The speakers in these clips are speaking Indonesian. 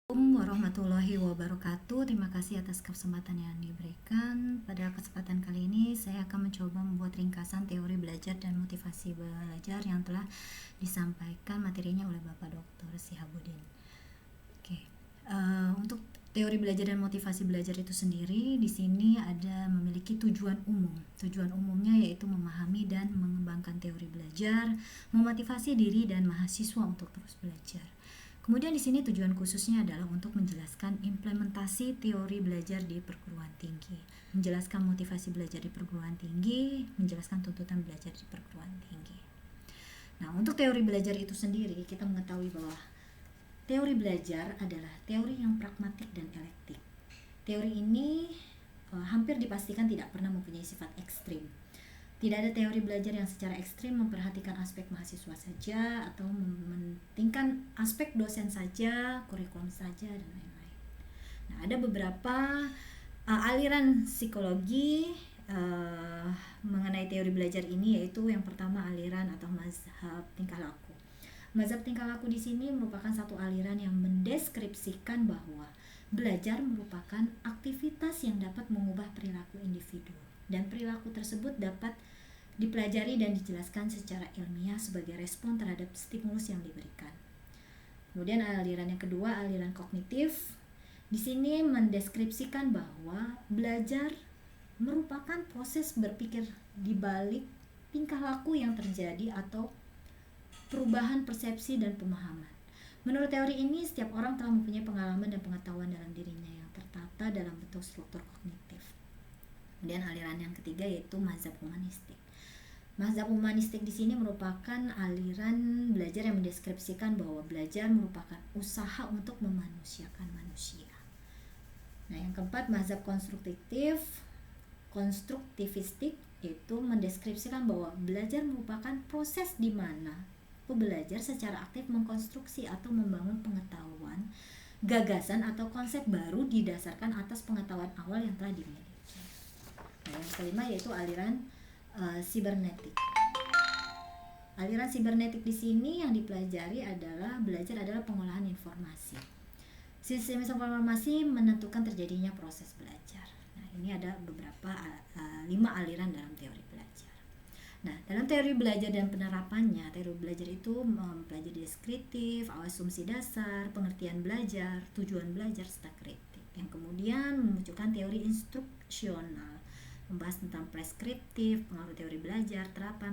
Assalamualaikum warahmatullahi wabarakatuh. Terima kasih atas kesempatan yang diberikan. Pada kesempatan kali ini saya akan mencoba membuat ringkasan teori belajar dan motivasi belajar yang telah disampaikan materinya oleh Bapak Dr. Sihabuddin. Untuk teori belajar dan motivasi belajar itu sendiri di sini ada memiliki tujuan umum. Tujuan umumnya yaitu memahami dan mengembangkan teori belajar, memotivasi diri dan mahasiswa untuk terus belajar. Kemudian di sini tujuan khususnya adalah untuk menjelaskan implementasi teori belajar di perguruan tinggi, menjelaskan motivasi belajar di perguruan tinggi, menjelaskan tuntutan belajar di perguruan tinggi. Nah, untuk teori belajar itu sendiri kita mengetahui bahwa teori belajar adalah teori yang pragmatik dan elektik. Teori ini hampir dipastikan tidak pernah mempunyai sifat ekstrim. Tidak ada teori belajar yang secara ekstrim memperhatikan aspek mahasiswa saja atau mementingkan aspek dosen saja, kurikulum saja, dan lain-lain. Nah, ada beberapa aliran psikologi mengenai teori belajar ini, yaitu yang pertama aliran atau mazhab tingkah laku. Mazhab tingkah laku di sini merupakan satu aliran yang mendeskripsikan bahwa belajar merupakan aktivitas yang dapat mengubah perilaku individu, dan perilaku tersebut dapat dipelajari dan dijelaskan secara ilmiah sebagai respon terhadap stimulus yang diberikan. Kemudian aliran yang kedua, aliran kognitif. Di sini mendeskripsikan bahwa belajar merupakan proses berpikir di balik tingkah laku yang terjadi atau perubahan persepsi dan pemahaman. Menurut teori ini, setiap orang telah mempunyai pengalaman dan pengetahuan dalam dirinya yang tertata dalam bentuk struktur kognitif. Kemudian aliran yang ketiga yaitu mazhab humanistik. Mazhab humanistik di sini merupakan aliran belajar yang mendeskripsikan bahwa belajar merupakan usaha untuk memanusiakan manusia. Nah, yang keempat, mazhab konstruktivistik, yaitu mendeskripsikan bahwa belajar merupakan proses di mana belajar secara aktif mengkonstruksi atau membangun pengetahuan, gagasan atau konsep baru didasarkan atas pengetahuan awal yang telah dimiliki. Nah, yang kelima yaitu aliran sibernetik. Aliran sibernetik di sini yang dipelajari adalah pengolahan informasi. Sistem informasi menentukan terjadinya proses belajar. Nah, ini ada beberapa 5 aliran dalam teori belajar. Nah, dalam teori belajar dan penerapannya, teori belajar itu mempelajari deskriptif, asumsi dasar, pengertian belajar, tujuan belajar, serta kritik. Yang kemudian memunculkan teori instruksional, membahas tentang preskriptif, pengaruh teori belajar, terapan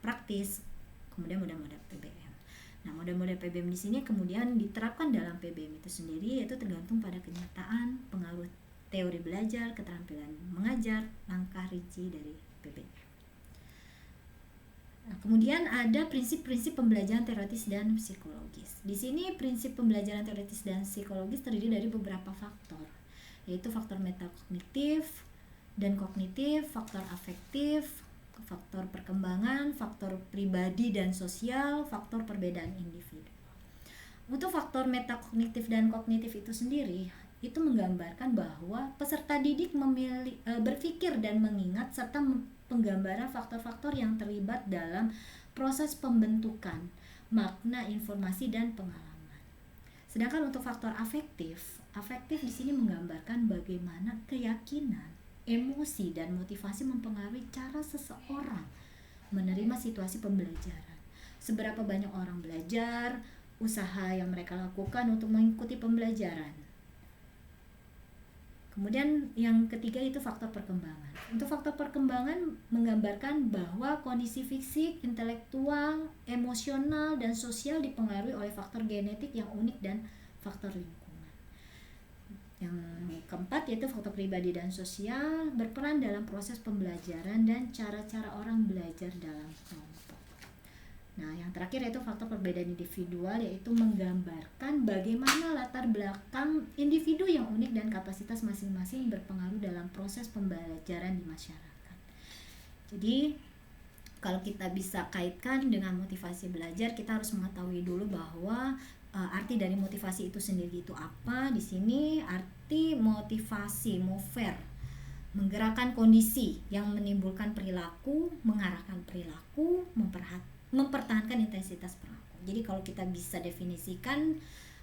praktis, kemudian model-model PBM. Nah, model-model PBM di sini kemudian diterapkan dalam PBM itu sendiri, yaitu tergantung pada kenyataan, pengaruh teori belajar, keterampilan mengajar, langkah rinci dari PBM. Nah, kemudian ada prinsip-prinsip pembelajaran teoritis dan psikologis. Di sini prinsip pembelajaran teoritis dan psikologis terdiri dari beberapa faktor, yaitu faktor metakognitif dan kognitif, faktor afektif, faktor perkembangan, faktor pribadi dan sosial, faktor perbedaan individu. Untuk faktor metakognitif dan kognitif itu sendiri, itu menggambarkan bahwa peserta didik berpikir dan mengingat serta penggambaran faktor-faktor yang terlibat dalam proses pembentukan makna informasi dan pengalaman. Sedangkan untuk faktor afektif di sini menggambarkan bagaimana keyakinan, emosi dan motivasi mempengaruhi cara seseorang menerima situasi pembelajaran. Seberapa banyak orang belajar, usaha yang mereka lakukan untuk mengikuti pembelajaran. Kemudian yang ketiga itu faktor perkembangan. Untuk faktor perkembangan menggambarkan bahwa kondisi fisik, intelektual, emosional, dan sosial dipengaruhi oleh faktor genetik yang unik dan faktor lingkungan. Yang keempat yaitu faktor pribadi dan sosial berperan dalam proses pembelajaran dan cara-cara orang belajar dalam kelompok. Nah, yang terakhir yaitu faktor perbedaan individual, yaitu menggambarkan bagaimana latar belakang individu yang unik dan kapasitas masing-masing berpengaruh dalam proses pembelajaran di masyarakat. Jadi, kalau kita bisa kaitkan dengan motivasi belajar, kita harus mengetahui dulu bahwa arti dari motivasi itu sendiri itu apa. Di sini arti motivasi, mover, menggerakkan kondisi yang menimbulkan perilaku, mengarahkan perilaku, mempertahankan intensitas perilaku. Jadi kalau kita bisa definisikan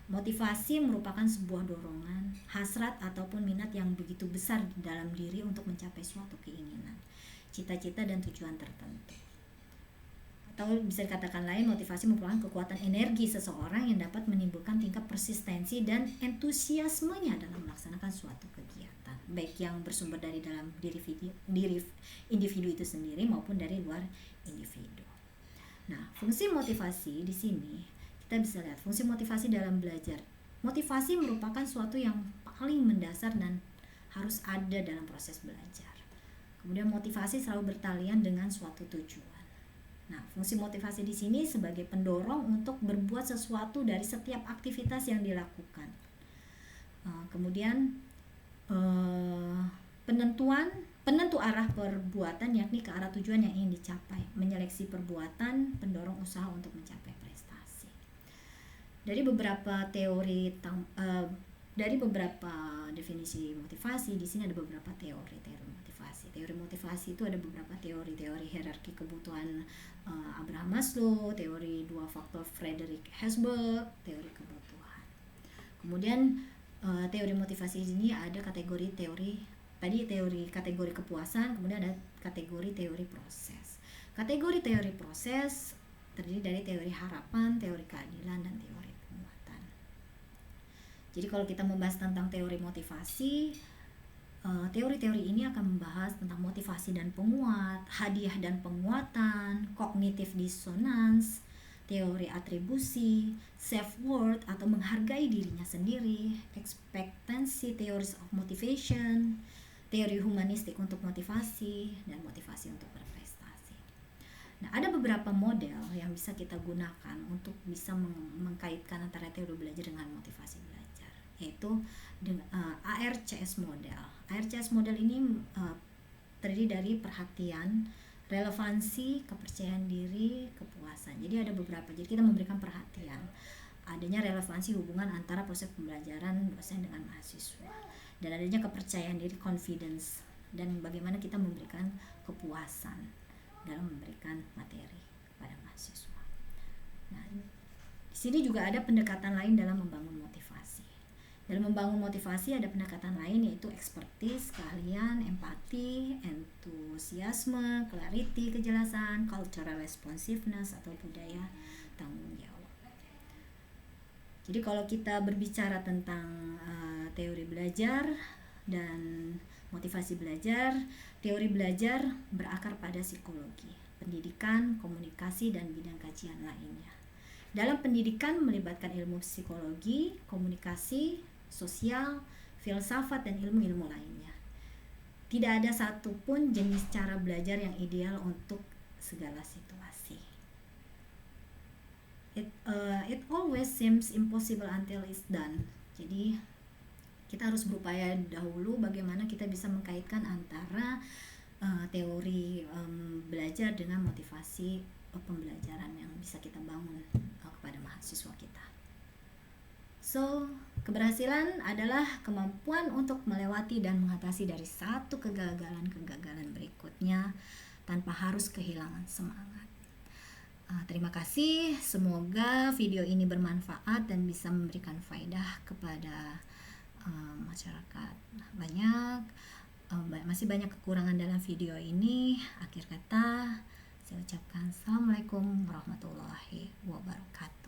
Motivasi merupakan sebuah dorongan, hasrat ataupun minat yang begitu besar di dalam diri untuk mencapai suatu keinginan, cita-cita dan tujuan tertentu. Atau bisa dikatakan lain, motivasi merupakan kekuatan energi seseorang yang dapat menimbulkan tingkat persistensi dan entusiasmenya dalam melaksanakan suatu kegiatan, baik yang bersumber dari dalam diri individu itu sendiri maupun dari luar individu. Nah, fungsi motivasi di sini kita bisa lihat fungsi motivasi dalam belajar. Motivasi merupakan suatu yang paling mendasar dan harus ada dalam proses belajar. Kemudian motivasi selalu bertalian dengan suatu tujuan. Nah, fungsi motivasi di sini sebagai pendorong untuk berbuat sesuatu dari setiap aktivitas yang dilakukan. Kemudian penentu arah perbuatan, yakni ke arah tujuan yang ingin dicapai. Menyeleksi perbuatan pendorong usaha untuk mencapai prestasi. Dari beberapa beberapa definisi motivasi, di sini ada beberapa teori motivasi. Teori motivasi itu ada beberapa teori hierarki kebutuhan Abraham Maslow, teori dua faktor Frederick Herzberg, teori kebutuhan. Kemudian teori motivasi ini ada kategori kategori kepuasan, kemudian ada kategori teori proses. Kategori teori proses terdiri dari teori harapan, teori keadilan, dan teori penguatan. Jadi kalau kita membahas tentang teori motivasi, teori-teori ini akan membahas tentang motivasi dan penguat, hadiah dan penguatan, cognitive dissonance, teori atribusi, self-worth atau menghargai dirinya sendiri, expectancy theories of motivation, teori humanistik untuk motivasi, dan motivasi untuk berprestasi. Nah, ada beberapa model yang bisa kita gunakan untuk bisa mengkaitkan antara teori belajar dengan motivasi belajar, yaitu ARCS model. ARCS model ini terdiri dari perhatian, relevansi, kepercayaan diri, kepuasan. Jadi ada beberapa. Jadi kita memberikan perhatian, adanya relevansi hubungan antara proses pembelajaran dosen dengan mahasiswa, dan adanya kepercayaan diri, confidence, dan bagaimana kita memberikan kepuasan dalam memberikan materi kepada mahasiswa. Nah, di sini juga ada pendekatan lain dalam membangun motivasi. Dalam membangun motivasi ada pendekatan lain, yaitu expertise, keahlian, empati, entusiasme, clarity, kejelasan, cultural responsiveness atau budaya tanggung jawab. Jadi kalau kita berbicara tentang teori belajar dan motivasi belajar, teori belajar berakar pada psikologi, pendidikan, komunikasi, dan bidang kajian lainnya. Dalam pendidikan melibatkan ilmu psikologi, komunikasi, sosial, filsafat, dan ilmu-ilmu lainnya. Tidak ada satupun jenis cara belajar yang ideal untuk segala situasi. It always seems impossible until it's done. Jadi kita harus berupaya dahulu bagaimana kita bisa mengkaitkan antara teori belajar dengan motivasi pembelajaran yang bisa kita bangun kepada mahasiswa kita. So, keberhasilan adalah kemampuan untuk melewati dan mengatasi dari satu kegagalan berikutnya tanpa harus kehilangan semangat. Terima kasih, semoga video ini bermanfaat dan bisa memberikan faedah kepada masyarakat. Masih banyak kekurangan dalam video ini. Akhir kata saya ucapkan assalamualaikum warahmatullahi wabarakatuh.